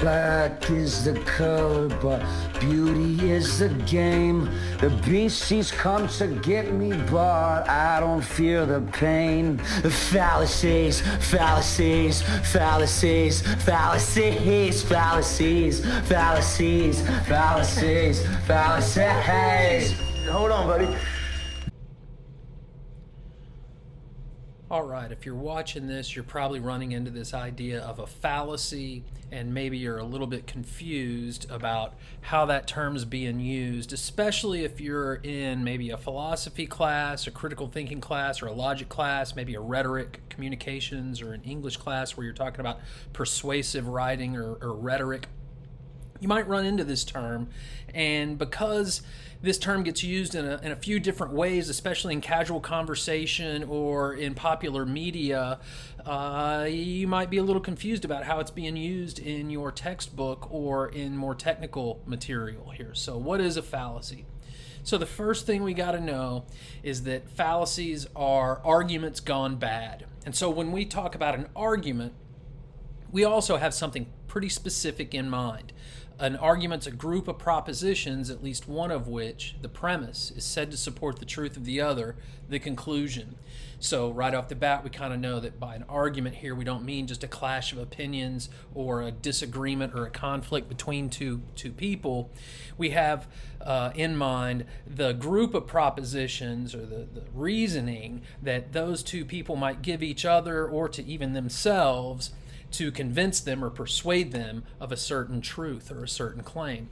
Black is the color, but beauty is the game. The beasties come to get me, but I don't fear the pain. Fallacies, fallacies, fallacies, fallacies, fallacies, fallacies, fallacies, fallacies. Hold on, buddy. All right, if you're watching this, you're probably running into this idea of a fallacy, and maybe you're a little bit confused about how that term's being used, especially if you're in maybe a philosophy class, a critical thinking class, or a logic class, maybe a rhetoric, communications, or an English class where you're talking about persuasive writing or rhetoric. You might run into this term, and because this term gets used in a few different ways, especially in casual conversation or in popular media, you might be a little confused about how it's being used in your textbook or in more technical material here. So what is a fallacy? So the first thing we got to know is that fallacies are arguments gone bad. And so when we talk about an argument, we also have something pretty specific in mind. An argument's a group of propositions, at least one of which, the premise, is said to support the truth of the other, the conclusion. So right off the bat, we kind of know that by an argument here, we don't mean just a clash of opinions or a disagreement or a conflict between two people. We have in mind the group of propositions or the reasoning that those two people might give each other or to even themselves to convince them or persuade them of a certain truth or a certain claim.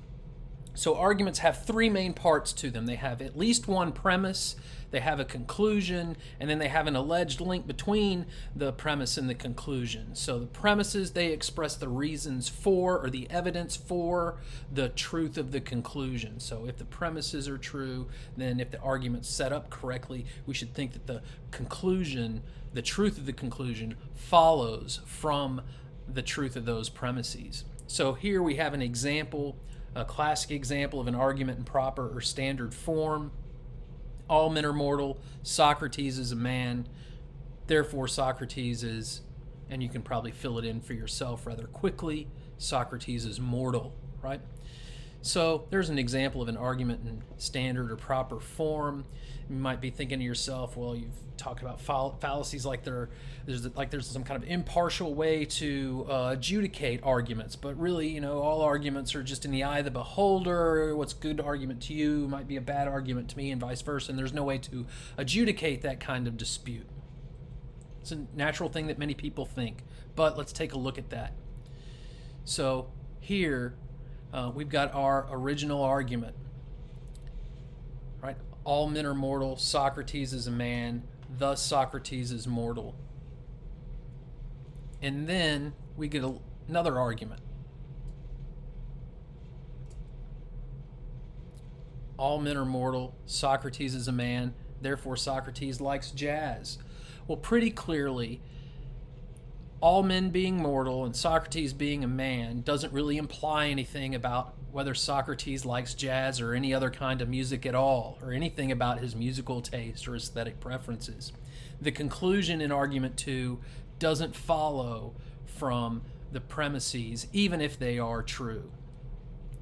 So arguments have three main parts to them. They have at least one premise, they have a conclusion, and then they have an alleged link between the premise and the conclusion. So the premises, they express the reasons for or the evidence for the truth of the conclusion. So if the premises are true, then if the argument's set up correctly, we should think that the conclusion, the truth of the conclusion, follows from the truth of those premises. So here we have an example, a classic example of an argument in proper or standard form. All men are mortal. Socrates is a man. Therefore, Socrates is, and you can probably fill it in for yourself rather quickly, Socrates is mortal, right? So there's an example of an argument in standard or proper form. You might be thinking to yourself, well, you've talked about fallacies like there's some kind of impartial way to adjudicate arguments, but really, all arguments are just in the eye of the beholder. What's a good argument to you might be a bad argument to me, and vice versa, and there's no way to adjudicate that kind of dispute. It's a natural thing that many people think, but let's take a look at that. So here, we've got our original argument, right? All men are mortal. Socrates is a man. Thus, Socrates is mortal. And then we get another argument. All men are mortal. Socrates is a man. Therefore, Socrates likes jazz. Well, pretty clearly, all men being mortal and Socrates being a man doesn't really imply anything about whether Socrates likes jazz or any other kind of music at all, or anything about his musical taste or aesthetic preferences. The conclusion in argument 2 doesn't follow from the premises, even if they are true,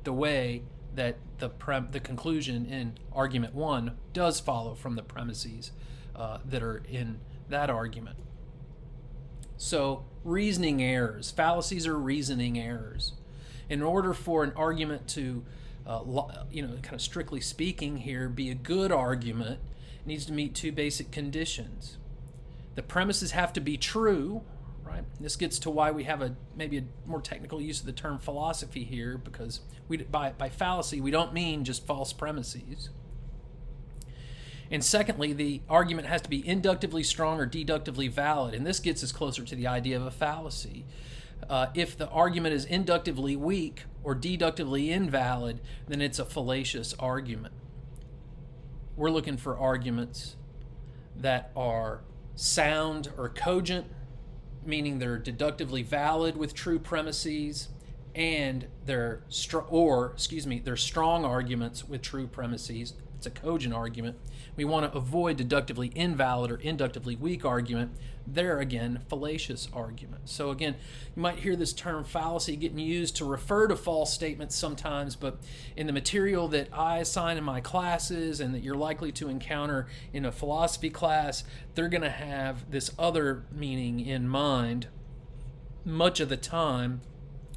the way that the conclusion in argument 1 does follow from the premises that are in that argument. So reasoning errors. Fallacies are reasoning errors. In order for an argument to, kind of strictly speaking here, be a good argument, it needs to meet two basic conditions. The premises have to be true, right? This gets to why we have maybe a more technical use of the term philosophy here, because by fallacy we don't mean just false premises. And secondly, the argument has to be inductively strong or deductively valid, and this gets us closer to the idea of a fallacy. If the argument is inductively weak or deductively invalid, then it's a fallacious argument. We're looking for arguments that are sound or cogent, meaning they're deductively valid with true premises, and they're strong arguments with true premises, It's a cogent argument. We want to avoid deductively invalid or inductively weak argument. There again, fallacious argument. So again, you might hear this term fallacy getting used to refer to false statements sometimes, but in the material that I assign in my classes and that you're likely to encounter in a philosophy class, they're going to have this other meaning in mind much of the time.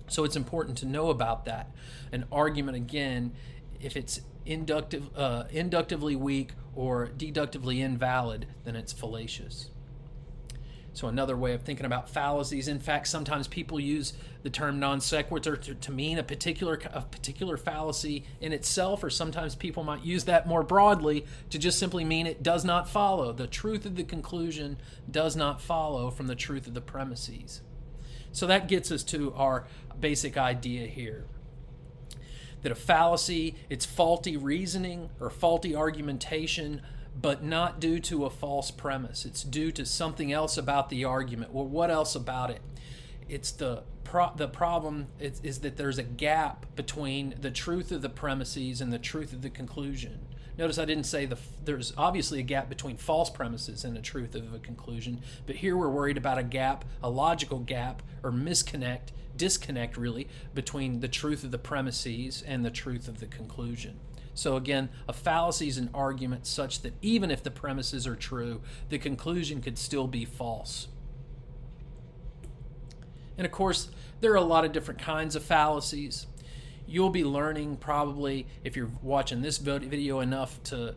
So it's important to know about that. An argument, again, if it's inductively weak or deductively invalid, then it's fallacious. So another way of thinking about fallacies, in fact, sometimes people use the term non sequitur to mean a particular fallacy in itself, or sometimes people might use that more broadly to just simply mean it does not follow. The truth of the conclusion does not follow from the truth of the premises. So that gets us to our basic idea here. That a fallacy, it's faulty reasoning or faulty argumentation, but not due to a false premise. It's due to something else about the argument. Well, what else about it? It's the problem is that there's a gap between the truth of the premises and the truth of the conclusion. Notice I didn't say there's obviously a gap between false premises and the truth of a conclusion, but here we're worried about a gap, a logical gap, or disconnect really, between the truth of the premises and the truth of the conclusion. So again, a fallacy is an argument such that even if the premises are true, the conclusion could still be false. And of course, there are a lot of different kinds of fallacies. You'll be learning probably, if you're watching this video enough to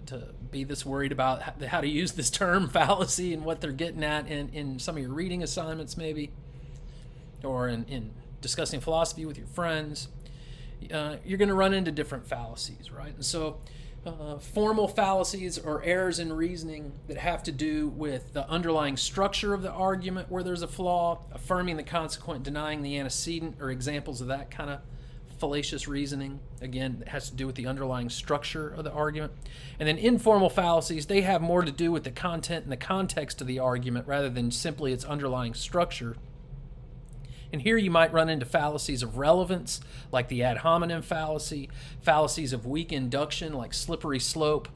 be this worried about how to use this term fallacy and what they're getting at in some of your reading assignments maybe, or in discussing philosophy with your friends. You're going to run into different fallacies, right? And so formal fallacies or errors in reasoning that have to do with the underlying structure of the argument where there's a flaw, affirming the consequent, denying the antecedent, or examples of that kind of fallacious reasoning. Again, it has to do with the underlying structure of the argument. And then informal fallacies, they have more to do with the content and the context of the argument rather than simply its underlying structure. And here you might run into fallacies of relevance, like the ad hominem fallacy, fallacies of weak induction, like slippery slope,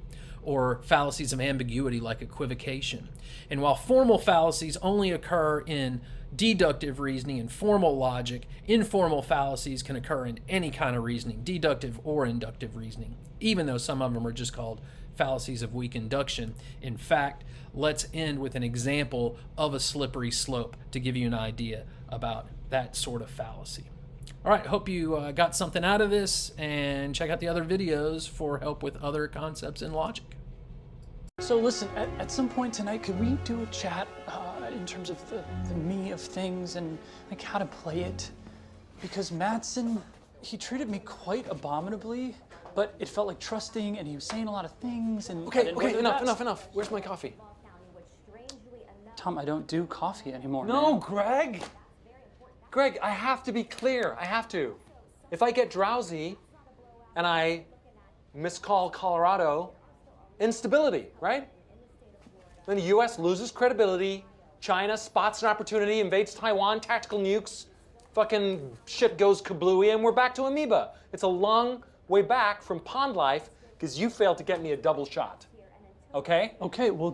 or fallacies of ambiguity, like equivocation. And while formal fallacies only occur in deductive reasoning and formal logic, informal fallacies can occur in any kind of reasoning, deductive or inductive reasoning, even though some of them are just called fallacies of weak induction. In fact, let's end with an example of a slippery slope to give you an idea about that sort of fallacy. All right, hope you got something out of this, and check out the other videos for help with other concepts in logic. So listen, at some point tonight, could we do a chat in terms of the me of things and like how to play it? Because Mattson, he treated me quite abominably, but it felt like trusting, and he was saying a lot of things. And Okay, enough. Where's my coffee? Tom, I don't do coffee anymore. No, man. Greg. Greg, I have to be clear. I have to. If I get drowsy and I miscall Colorado, instability, right? Then the U.S. loses credibility. China spots an opportunity, invades Taiwan, tactical nukes, fucking shit goes kablooey, and we're back to amoeba. It's a long way back from pond life because you failed to get me a double shot. Okay? Okay, well,